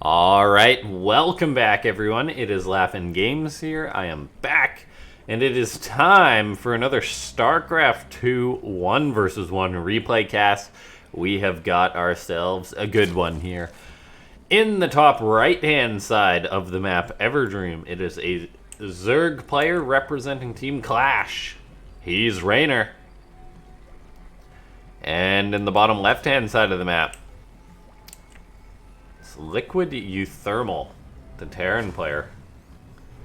Alright, welcome back everyone. It is LaughNgamez here. I am back, and it is time for another Starcraft 2 1 vs 1 replay cast. We have got ourselves a good one here. In the top right hand side of the map, Everdream, it is a Zerg player representing Team Clash. He's Reynor. And in the bottom left hand side of the map, Liquid uThermal, the Terran player,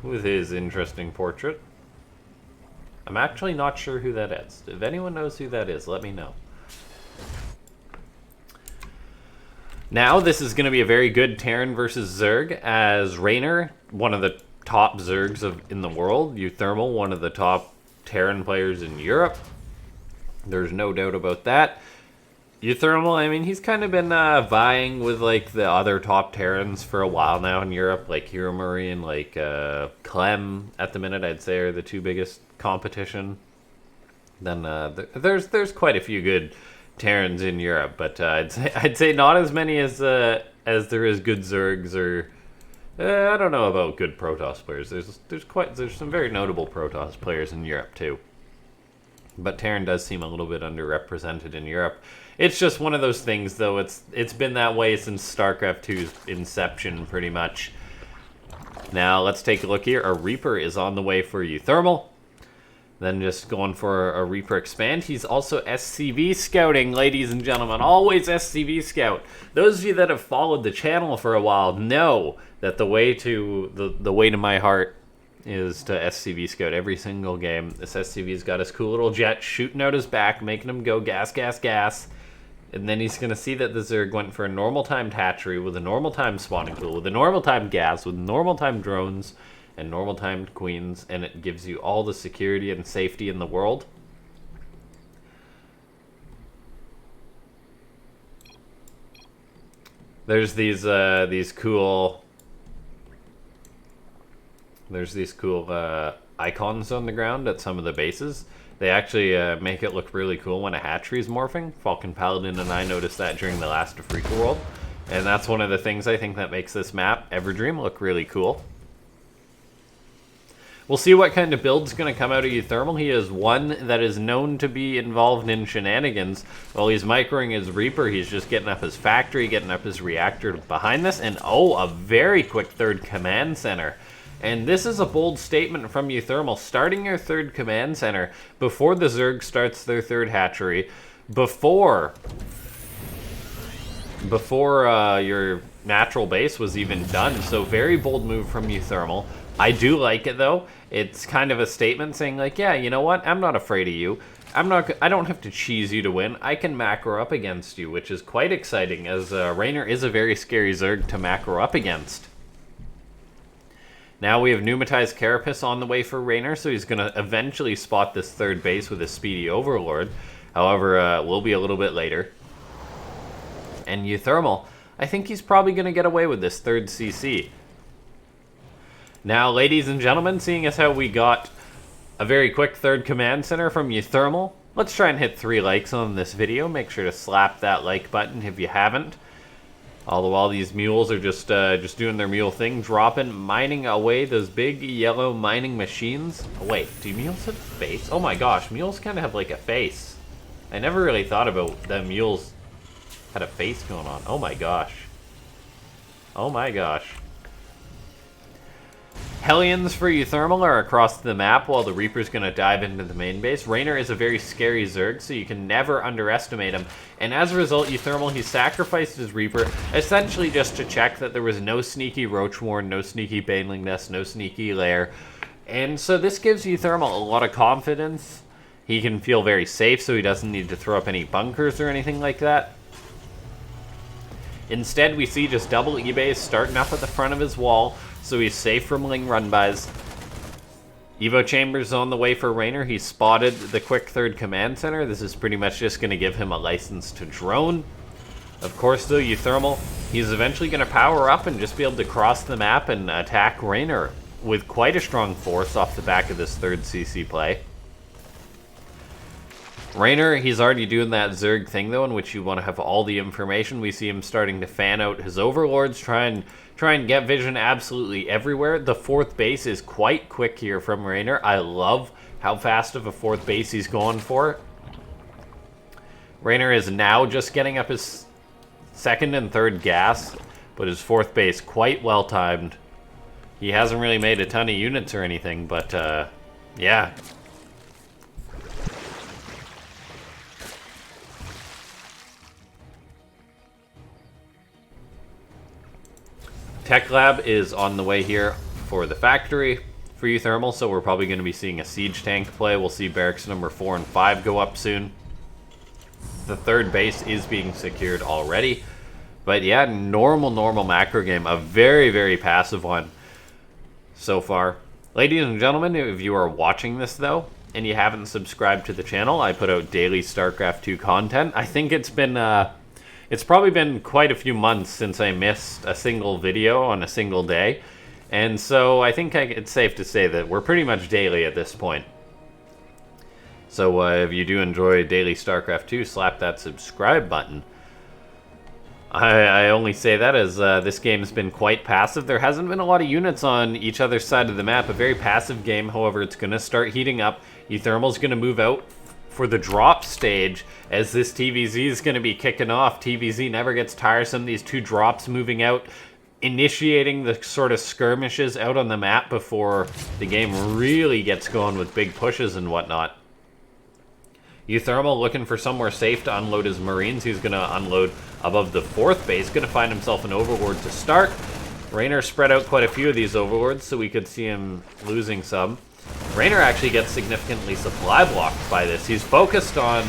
with his interesting portrait. I'm actually not sure who that is. If anyone knows who that is, let me know. Now, this is going to be a very good Terran versus Zerg, as Reynor, one of the top Zergs in the world, uThermal, one of the top Terran players in Europe. There's no doubt about that. uThermal, I mean, he's kind of been vying with, like, the other top Terrans for a while now in Europe, like Hero Murray and, like, Clem, at the minute, I'd say, are the two biggest competition. Then, there's quite a few good Terrans in Europe, but I'd say not as many as there is good Zergs, or, I don't know about good Protoss players. There's some very notable Protoss players in Europe, too. But Terran does seem a little bit underrepresented in Europe. It's just one of those things, though. It's been that way since StarCraft 2's inception, pretty much. Now, let's take a look here. A Reaper is on the way for uThermal. Then just going for a Reaper Expand. He's also SCV scouting, ladies and gentlemen. Always SCV scout. Those of you that have followed the channel for a while know that the way to my heart is to SCV scout every single game. This SCV's got his cool little jet shooting out his back, making him go gas, gas, gas. And then he's going to see that the Zerg went for a normal timed hatchery with a normal timed spawning pool, with a normal timed gas, with normal timed drones, and normal timed queens, and it gives you all the security and safety in the world. There's these cool icons on the ground at some of the bases. They actually make it look really cool when a hatchery's morphing. Falcon Paladin and I noticed that during the last Afrika World. And that's one of the things I think that makes this map, Everdream, look really cool. We'll see what kind of build's going to come out of uThermal. He is one that is known to be involved in shenanigans. While he's microing his Reaper, he's just getting up his factory, getting up his reactor behind this. And oh, a very quick third command center. And this is a bold statement from uThermal. Starting your third command center before the Zerg starts their third hatchery, before your natural base was even done. So very bold move from uThermal. I do like it, though. It's kind of a statement saying, like, yeah, you know what? I'm not afraid of you. I don't have to cheese you to win. I can macro up against you, which is quite exciting, as Reynor is a very scary Zerg to macro up against. Now we have Pneumatized Carapace on the way for Reynor, so he's going to eventually spot this third base with a Speedy Overlord. However, it will be a little bit later. And uThermal, I think he's probably going to get away with this third CC. Now, ladies and gentlemen, seeing as how we got a very quick third command center from uThermal, let's try and hit 3 likes on this video. Make sure to slap that like button if you haven't. All the while these mules are just doing their mule thing, dropping, mining away those big yellow mining machines. Oh, wait, do mules have a face? Oh my gosh, mules kind of have like a face. I never really thought about that mules had a face going on. Oh my gosh. Oh my gosh. Hellions for uThermal are across the map while the Reaper's going to dive into the main base. Reynor is a very scary Zerg, so you can never underestimate him. And as a result, uThermal, he sacrificed his Reaper essentially just to check that there was no sneaky Roachwarren, no sneaky Baneling Nest, no sneaky Lair. And so this gives uThermal a lot of confidence. He can feel very safe, so he doesn't need to throw up any bunkers or anything like that. Instead, we see just double E-base starting up at the front of his wall, so he's safe from Ling run-bys. Evo Chambers on the way for Reynor. He spotted the quick third command center. This is pretty much just going to give him a license to drone. Of course, though, uThermal, he's eventually going to power up and just be able to cross the map and attack Reynor with quite a strong force off the back of this third CC play. Reynor, he's already doing that Zerg thing, though, in which you want to have all the information. We see him starting to fan out his overlords, try and get vision absolutely everywhere. The 4th base is quite quick here from Reynor. I love how fast of a 4th base he's going for. Reynor is now just getting up his 2nd and 3rd gas, but his 4th base quite well timed. He hasn't really made a ton of units or anything, but yeah. Tech Lab is on the way here for the factory for uThermal, so we're probably going to be seeing a siege tank play. We'll see barracks number 4 and 5 go up soon. The 3rd base is being secured already. But yeah, normal macro game. A very, very passive one so far. Ladies and gentlemen, if you are watching this, though, and you haven't subscribed to the channel, I put out daily Starcraft 2 content. I think it's been... it's probably been quite a few months since I missed a single video on a single day. And so I think it's safe to say that we're pretty much daily at this point. So if you do enjoy daily StarCraft 2, slap that subscribe button. I only say that as this game has been quite passive. There hasn't been a lot of units on each other side of the map. A very passive game, however, it's going to start heating up. uThermal's going to move out for the drop stage, as this TvZ is going to be kicking off. TvZ never gets tiresome. These 2 drops moving out, initiating the sort of skirmishes out on the map before the game really gets going with big pushes and whatnot. uThermal looking for somewhere safe to unload his Marines. He's going to unload above the 4th base. Going to find himself an Overlord to start. Reynor spread out quite a few of these Overlords, so we could see him losing some. Reynor actually gets significantly supply blocked by this. He's focused on...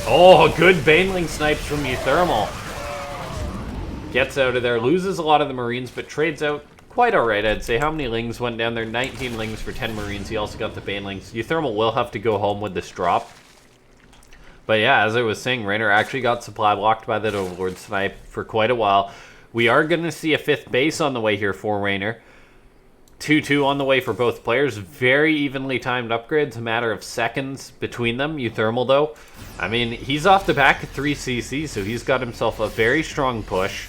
Oh, good Baneling snipes from uThermal. Gets out of there, loses a lot of the Marines, but trades out quite alright, I'd say. How many Lings went down there? 19 Lings for 10 Marines. He also got the Banelings. uThermal will have to go home with this drop. But yeah, as I was saying, Reynor actually got supply blocked by that Overlord snipe for quite a while. We are going to see a 5th base on the way here for Reynor. 2-2 on the way for both players. Very evenly timed upgrades, a matter of seconds between them. uThermal, though, I mean, he's off the back of 3 CC, so he's got himself a very strong push.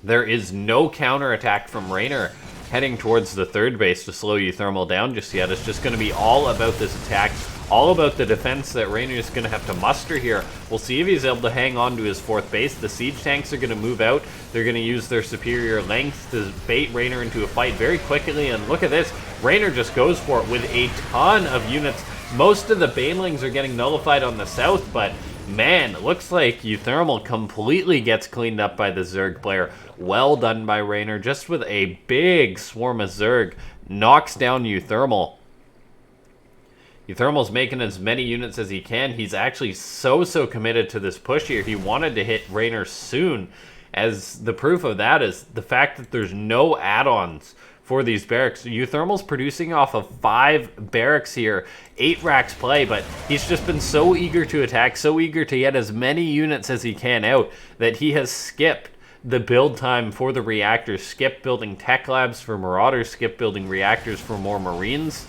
There is no counterattack from Reynor heading towards the 3rd base to slow uThermal down just yet. It's just going to be all about this attack, all about the defense that Reynor is going to have to muster here. We'll see if he's able to hang on to his 4th base. The siege tanks are going to move out. They're going to use their superior length to bait Reynor into a fight very quickly. And look at this. Reynor just goes for it with a ton of units. Most of the Banelings are getting nullified on the south, but man, it looks like uThermal completely gets cleaned up by the Zerg player. Well done by Reynor, just with a big swarm of Zerg. Knocks down uThermal. uThermal's making as many units as he can. He's actually so committed to this push here. He wanted to hit Reynor soon. As the proof of that is the fact that there's no add-ons for these barracks. uThermal's producing off of 5 barracks here, 8 racks play, but he's just been so eager to attack, so eager to get as many units as he can out, that he has skipped the build time for the reactors, skipped building tech labs for Marauders, skipped building reactors for more Marines.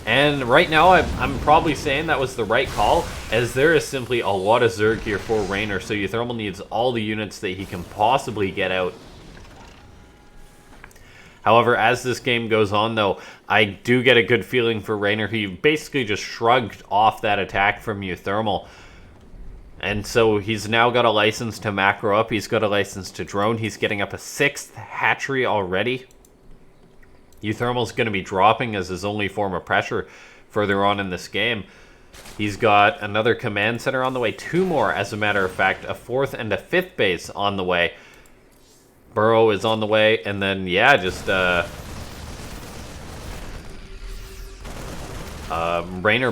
And right now, I'm probably saying that was the right call, as there is simply a lot of Zerg here for Reynor, so uThermal needs all the units that he can possibly get out. However, as this game goes on, though, I do get a good feeling for Reynor. He basically just shrugged off that attack from uThermal. And so he's now got a license to macro up. He's got a license to drone. He's getting up a 6th hatchery already. uThermal's going to be dropping as his only form of pressure further on in this game. He's got another command center on the way. 2 more, as a matter of fact. A 4th and a 5th base on the way. Burrow is on the way, and then, yeah, just, Reynor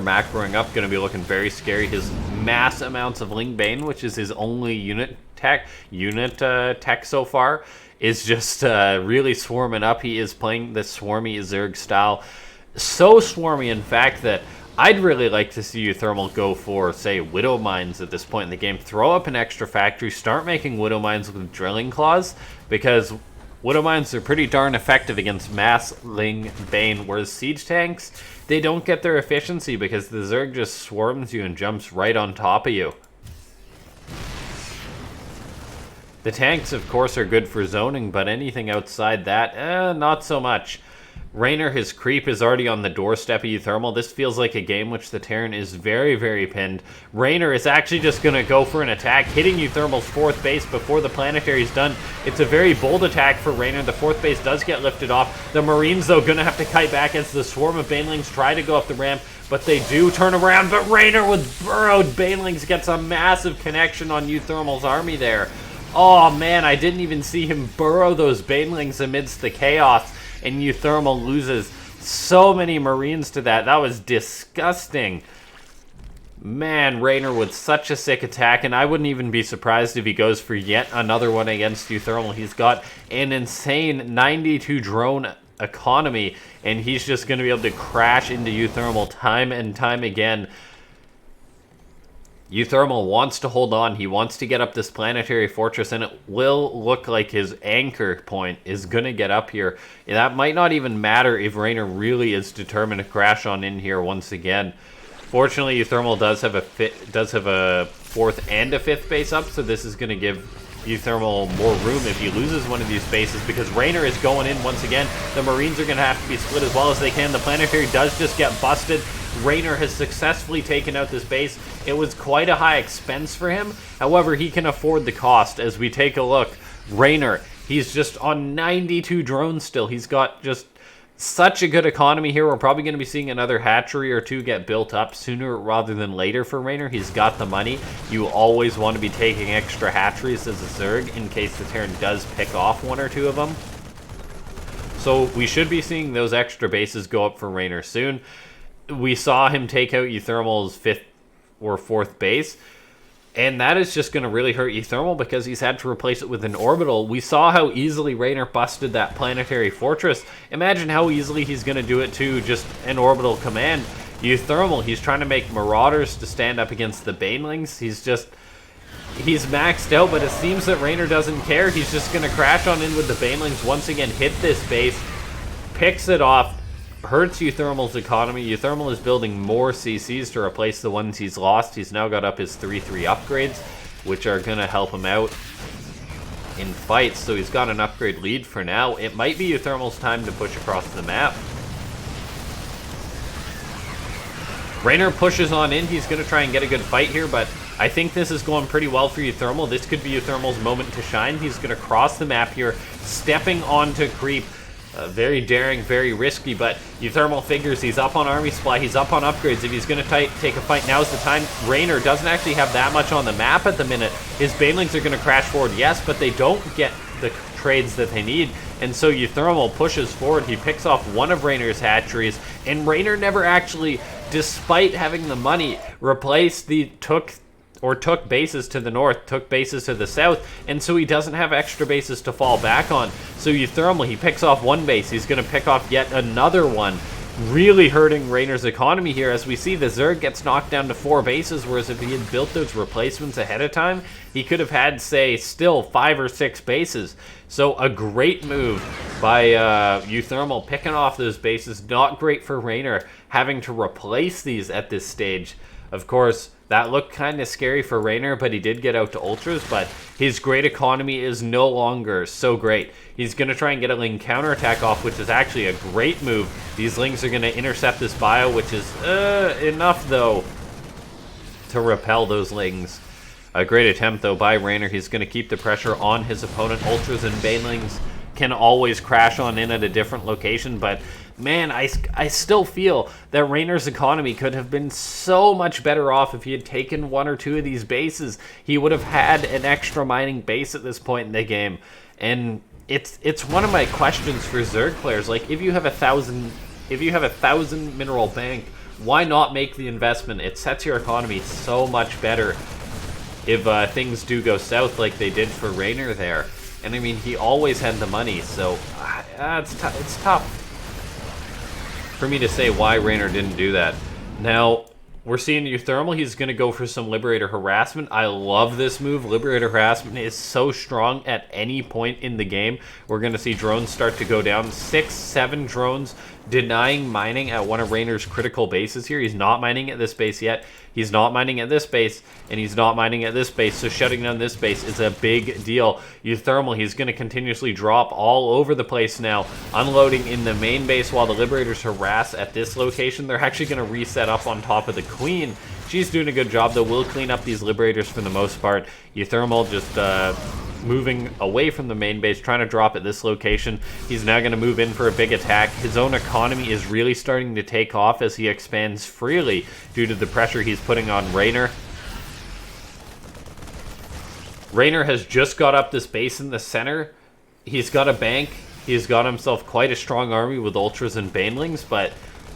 macroing up, going to be looking very scary. His mass amounts of Lingbane, which is his only unit tech so far, is just really swarming up. He is playing this swarmy Zerg style. So swarmy, in fact, that I'd really like to see uThermal go for, say, Widow Mines at this point in the game. Throw up an extra factory, start making Widow Mines with drilling claws, because Widow Mines are pretty darn effective against Mass, Ling, Bane, whereas Siege Tanks, they don't get their efficiency because the Zerg just swarms you and jumps right on top of you. The tanks, of course, are good for zoning, but anything outside that, not so much. Reynor, his creep is already on the doorstep of uThermal. This feels like a game which the Terran is very, very pinned. Reynor is actually just going to go for an attack, hitting uThermal's 4th base before the planetary is done. It's a very bold attack for Reynor. The 4th base does get lifted off. The Marines, though, going to have to kite back as the swarm of Banelings try to go up the ramp, but they do turn around. But Reynor with burrowed Banelings gets a massive connection on uThermal's army there. Oh, man, I didn't even see him burrow those Banelings amidst the chaos. And uThermal loses so many Marines to that. That was disgusting. Man, Reynor with such a sick attack, and I wouldn't even be surprised if he goes for yet another one against uThermal. He's got an insane 92 drone economy, and he's just going to be able to crash into uThermal time and time again. uThermal wants to hold on. He wants to get up this planetary fortress, and it will look like his anchor point is going to get up here. And that might not even matter if Reynor really is determined to crash on in here once again. Fortunately, uThermal does have a 4th and a 5th base up, so this is going to give uThermal more room if he loses one of these bases, because Reynor is going in once again. The Marines are going to have to be split as well as they can. The planetary does just get busted. Reynor has successfully taken out this base. It was quite a high expense for him. However, he can afford the cost. As we take a look, Reynor, he's just on 92 drones still. He's got just such a good economy here. We're probably going to be seeing another hatchery or two get built up sooner rather than later for Reynor. He's got the money. You always want to be taking extra hatcheries as a Zerg in case the Terran does pick off one or two of them. So we should be seeing those extra bases go up for Reynor soon. We saw him take out uThermal's 5th or 4th base, and that is just going to really hurt uThermal because he's had to replace it with an orbital. We saw how easily Reynor busted that planetary fortress. Imagine how easily he's going to do it to just an orbital command. uThermal, he's trying to make Marauders to stand up against the Banelings. He's maxed out, but it seems that Reynor doesn't care. He's just going to crash on in with the Banelings, once again hit this base, picks it off, hurts uThermal's economy. uThermal is building more CCs to replace the ones he's lost. He's now got up his 3-3 upgrades, which are going to help him out in fights. So he's got an upgrade lead for now. It might be uThermal's time to push across the map. Reynor pushes on in. He's going to try and get a good fight here, but I think this is going pretty well for uThermal. This could be uThermal's moment to shine. He's going to cross the map here, stepping onto creep. Very daring, very risky, but uThermal figures he's up on army supply, he's up on upgrades. If he's going to take a fight, now's the time. Reynor doesn't actually have that much on the map at the minute. His Banelings are going to crash forward, yes, but they don't get the trades that they need. And so uThermal pushes forward. He picks off one of Reynor's hatcheries, and Reynor never actually, despite having the money, took bases to the north, took bases to the south, and so he doesn't have extra bases to fall back on. So uThermal, he picks off one base, he's going to pick off yet another one, really hurting Reynor's economy here. As we see, the Zerg gets knocked down to 4 bases, whereas if he had built those replacements ahead of time, he could have had, say, still 5 or 6 bases. So a great move by uThermal, picking off those bases. Not great for Reynor having to replace these at this stage. Of course, that looked kind of scary for Reynor, but he did get out to Ultras, but his great economy is no longer so great. He's going to try and get a Ling counterattack off, which is actually a great move. These Lings are going to intercept this bio, which is enough, though, to repel those Lings. A great attempt, though, by Reynor. He's going to keep the pressure on his opponent. Ultras and Banelings can always crash on in at a different location, but man, I still feel that Reynor's economy could have been so much better off if he had taken 1 or 2 of these bases. He would have had an extra mining base at this point in the game, and it's one of my questions for Zerg players. Like, if you have a 1,000 mineral bank, why not make the investment? It sets your economy so much better if things do go south like they did for Reynor there. And I mean, he always had the money, so it's tough for me to say why Reynor didn't do that. Now, We're seeing uThermal. He's going to go for some Liberator Harassment. I love this move. Liberator Harassment is so strong at any point in the game. We're going to see drones start to go down. 6, 7 drones denying mining at one of Reynor's critical bases here. He's not mining at this base yet. He's not mining at this base, and he's not mining at this base, so shutting down this base is a big deal. uThermal, he's going to continuously drop all over the place now, unloading in the main base while the Liberators harass at this location. They're actually going to reset up on top of the Queen. She's doing a good job, though. We'll clean up these Liberators for the most part. uThermal just moving away from the main base, trying to drop at this location. He's now going to move in for a big attack. His own economy is really starting to take off as he expands freely due to the pressure he's putting on Reynor. Reynor has just got up this base in the center. He's got a bank. He's got himself quite a strong army with Ultras and Banelings, but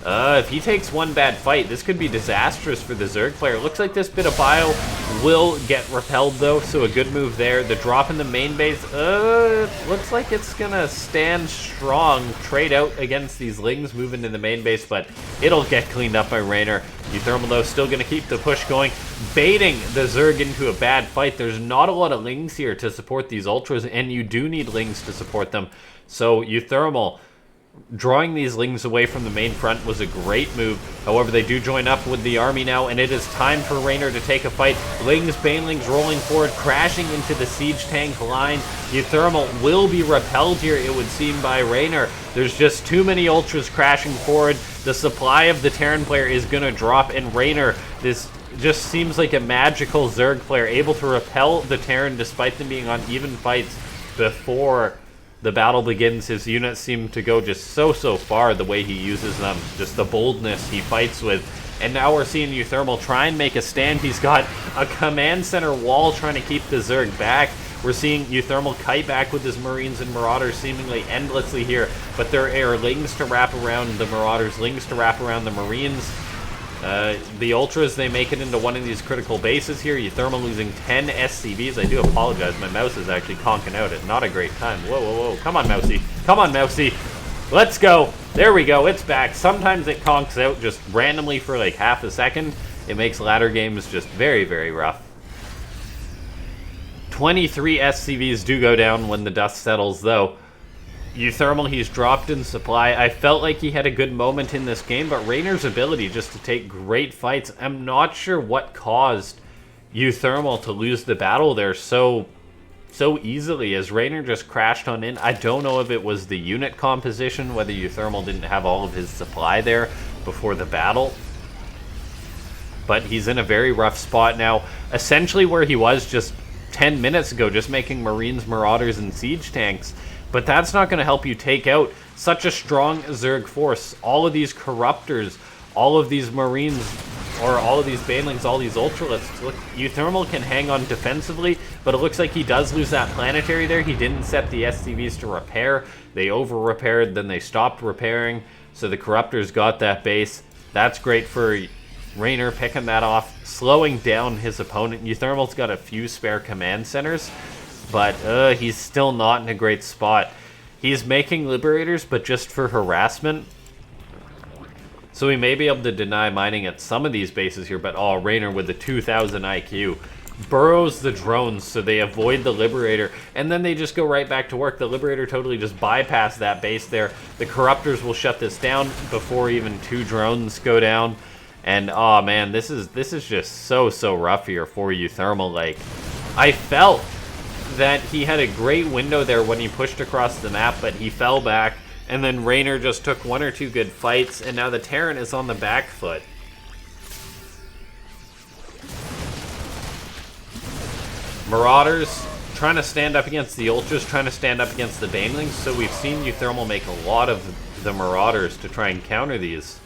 if he takes one bad fight, this could be disastrous for the Zerg player. Looks like this bit of bio will get repelled, though, so a good move there. The drop in the main base, looks like it's gonna stand strong. Trade out against these Lings, move into the main base, but it'll get cleaned up by Reynor. uThermal, though, still gonna keep the push going, baiting the Zerg into a bad fight. There's not a lot of Lings here to support these Ultras, and you do need Lings to support them. So uThermal, drawing these Lings away from the main front was a great move. However, they do join up with the army now, and it is time for Reynor to take a fight. Lings, Banelings rolling forward, crashing into the siege tank line. uThermal will be repelled here, it would seem, by Reynor. There's just too many Ultras crashing forward. The supply of the Terran player is going to drop, and Reynor, this just seems like a magical Zerg player, able to repel the Terran despite them being on even fights before the battle begins. His units seem to go just so far the way he uses them, just the boldness he fights with. And now we're seeing uThermal try and make a stand. He's got a command center wall trying to keep the Zerg back. We're seeing uThermal kite back with his Marines and Marauders seemingly endlessly here, but there are Lings to wrap around the Marauders, Lings to wrap around the Marines. The Ultras, they make it into one of these critical bases here. uThermal losing 10 SCVs. I do apologize. My mouse is actually conking out at not a great time. Whoa. Come on, Mousy. Come on, Mousy. Let's go. There we go. It's back. Sometimes it conks out just randomly for like half a second. It makes ladder games just very rough. 23 SCVs do go down when the dust settles, though. uThermal, he's dropped in supply. I felt like he had a good moment in this game, but Reynor's ability just to take great fights, I'm not sure what caused uThermal to lose the battle there so easily, as Reynor just crashed on in. I don't know if it was the unit composition, whether uThermal didn't have all of his supply there before the battle, but he's in a very rough spot now, essentially where he was just 10 minutes ago, just making Marines, Marauders, and Siege tanks. But that's not going to help you take out such a strong Zerg force. All of these Corruptors, all of these Marines, or all of these Banelings, all these Ultralists. Look, uThermal can hang on defensively, but it looks like he does lose that planetary there. He didn't set the SCVs to repair. They over-repaired, then they stopped repairing, so the Corruptors got that base. That's great for Reynor, picking that off, slowing down his opponent. uThermal's got a few spare command centers, but he's still not in a great spot. He's making Liberators, but just for harassment. So we may be able to deny mining at some of these bases here, but Reynor with the 2,000 IQ burrows the drones so they avoid the Liberator, and then they just go right back to work. The Liberator totally just bypassed that base there. The Corruptors will shut this down before even 2 drones go down. And oh man, this is just so rough here for uThermal. Like, I felt that he had a great window there when he pushed across the map, but he fell back, and then Reynor just took 1 or 2 good fights, and now the Terran is on the back foot. Marauders trying to stand up against the Ultras, trying to stand up against the Banelings, so we've seen uThermal make a lot of the Marauders to try and counter these.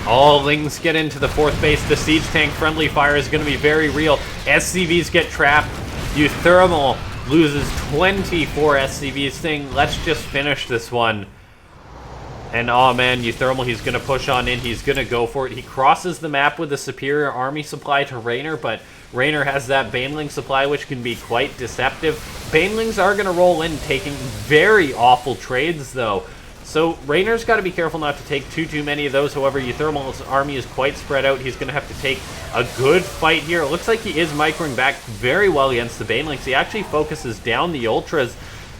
All Lings get into the 4th base. The siege tank friendly fire is going to be very real. SCVs get trapped. uThermal loses 24 SCVs, saying, let's just finish this one. And oh man, uThermal, he's going to push on in. He's going to go for it. He crosses the map with a superior army supply to Reynor, but Reynor has that Baneling supply, which can be quite deceptive. Banelings are going to roll in, taking very awful trades, though. So Reynor's got to be careful not to take too many of those. However, uThermal's army is quite spread out. He's going to have to take a good fight here. It looks like he is microing back very well against the Banelings. He actually focuses down the Ultras.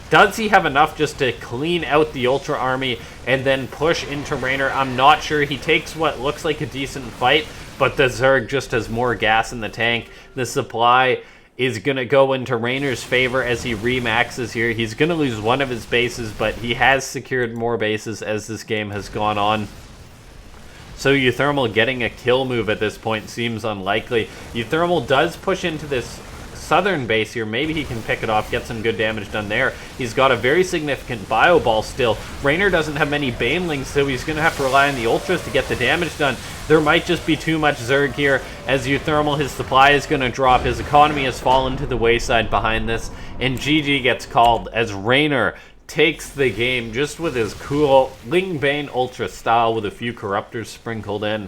Does he have enough just to clean out the Ultra army and then push into Reynor? I'm not sure. He takes what looks like a decent fight, but the Zerg just has more gas in the tank. The supply is going to go into Reynor's favor as he remaxes here. He's going to lose one of his bases, but he has secured more bases as this game has gone on. So uThermal getting a kill move at this point seems unlikely. uThermal does push into this southern base here. Maybe he can pick it off, get some good damage done there. He's got a very significant bio ball still. Reynor doesn't have many Banelings, so he's going to have to rely on the Ultras to get the damage done. There might just be too much Zerg here. As uThermal, his supply is going to drop. His economy has fallen to the wayside behind this, and GG gets called as Reynor takes the game just with his cool Lingbane Ultra style with a few Corruptors sprinkled in.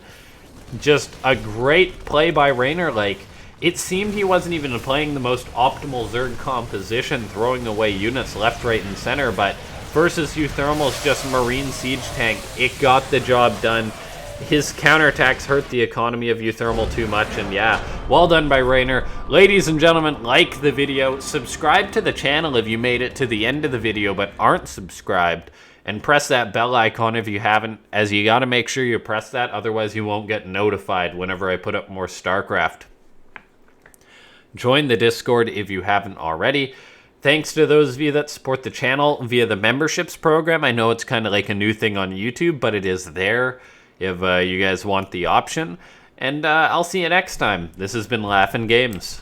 Just a great play by Reynor. Like, it seemed he wasn't even playing the most optimal Zerg composition, throwing away units left, right, and center, but versus uThermal's just Marine Siege Tank, it got the job done. His counterattacks hurt the economy of uThermal too much, and yeah, well done by Reynor. Ladies and gentlemen, like the video, subscribe to the channel if you made it to the end of the video but aren't subscribed, and press that bell icon if you haven't, as you gotta make sure you press that, otherwise you won't get notified whenever I put up more Starcraft. Join the Discord if you haven't already. Thanks to those of you that support the channel via the memberships program. I know it's kind of like a new thing on YouTube, but it is there if you guys want the option. And I'll see you next time. This has been LaughNgamez.